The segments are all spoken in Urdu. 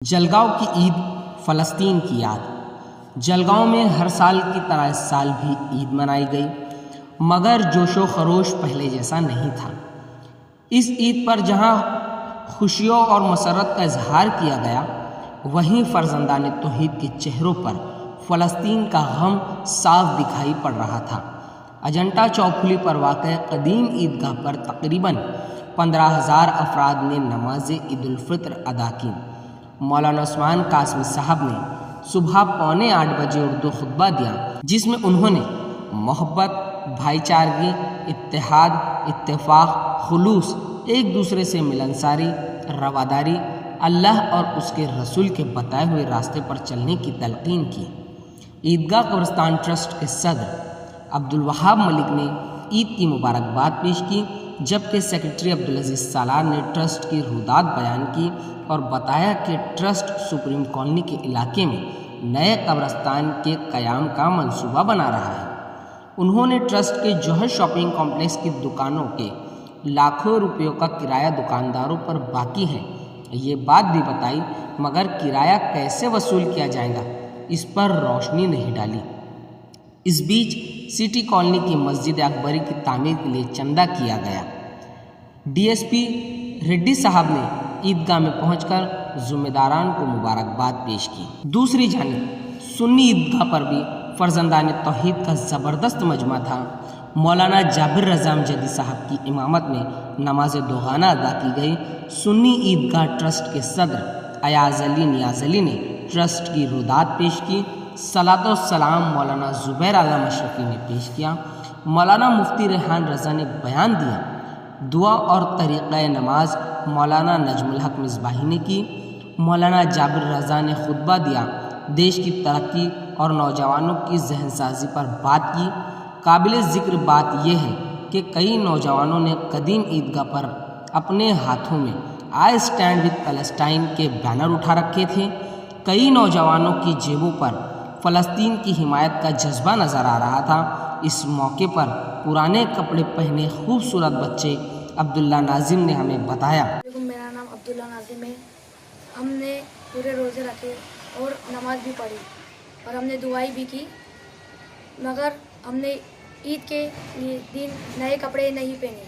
جلگاؤں کی عید، فلسطین کی یاد۔ جلگاؤں میں ہر سال کی طرح اس سال بھی عید منائی گئی، مگر جوش و خروش پہلے جیسا نہیں تھا۔ اس عید پر جہاں خوشیوں اور مسرت کا اظہار کیا گیا، وہیں فرزندان توحید کے چہروں پر فلسطین کا غم صاف دکھائی پڑ رہا تھا۔ اجنٹا چوکھلی پر واقع قدیم عیدگاہ پر تقریباً 15,000 افراد نے نماز عید الفطر ادا کی۔ مولانا عثمان قاسمی صاحب نے صبح 7:45 بجے اردو خطبہ دیا، جس میں انہوں نے محبت، بھائی چارگی، اتحاد، اتفاق، خلوص، ایک دوسرے سے ملنساری، رواداری، اللہ اور اس کے رسول کے بتائے ہوئے راستے پر چلنے کی تلقین کی۔ عیدگاہ قبرستان ٹرسٹ کے صدر عبدالوہاب ملک نے عید کی مبارکباد پیش کی، جبکہ سیکرٹری عبدالعزیز سالار نے ٹرسٹ کی روداد بیان کی اور بتایا کہ ٹرسٹ سپریم کالونی کے علاقے میں نئے قبرستان کے قیام کا منصوبہ بنا رہا ہے۔ انہوں نے ٹرسٹ کے جوہر شاپنگ کمپلیکس کی دکانوں کے لاکھوں روپیوں کا کرایہ دکانداروں پر باقی ہے، یہ بات بھی بتائی، مگر کرایہ کیسے وصول کیا جائے گا اس پر روشنی نہیں ڈالی۔ اس بیچ سٹی کالونی کی مسجد اکبری کی تعمیر کے لیے چندہ کیا گیا۔ ڈی ایس پی ریڈی صاحب نے عیدگاہ میں پہنچ کر ذمہ داران کو مبارکباد پیش کی۔ دوسری جانب سنی عیدگاہ پر بھی فرزندان توحید کا زبردست مجمع تھا۔ مولانا جابر رضا امجدی صاحب کی امامت میں نماز دوغانہ ادا کی گئی۔ سنی عیدگاہ ٹرسٹ کے صدر ایاز علی نیاز علی نے ٹرسٹ کی روداد پیش کی۔ صلاۃ و سلام مولانا زبیر اعظم اشرفی نے پیش کیا۔ مولانا مفتی ریحان رضا نے بیان دیا۔ دعا اور طریقہ نماز مولانا نجم الحق مصباحی نے کی۔ مولانا جابر رضا نے خطبہ دیا، دیش کی ترقی اور نوجوانوں کی ذہن سازی پر بات کی۔ قابل ذکر بات یہ ہے کہ کئی نوجوانوں نے قدیم عیدگاہ پر اپنے ہاتھوں میں آئی اسٹینڈ ود پیلسٹائن کے بینر اٹھا رکھے تھے۔ کئی نوجوانوں کی جیبوں پر فلسطین کی حمایت کا جذبہ نظر آ رہا تھا۔ اس موقع پر پرانے کپڑے پہنے خوبصورت بچے عبداللہ ناظم نے ہمیں بتایا۔ میرا نام عبداللہ ناظم ہے۔ ہم نے پورے روزے رکھے اور نماز بھی پڑھی اور ہم نے دعائیں بھی کی، مگر ہم نے عید کے دن نئے کپڑے نہیں پہنے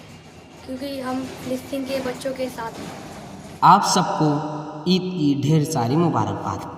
کیونکہ ہم فلسطین کے بچوں کے ساتھ ہیں۔ آپ سب کو عید کی ڈھیر ساری مبارکباد۔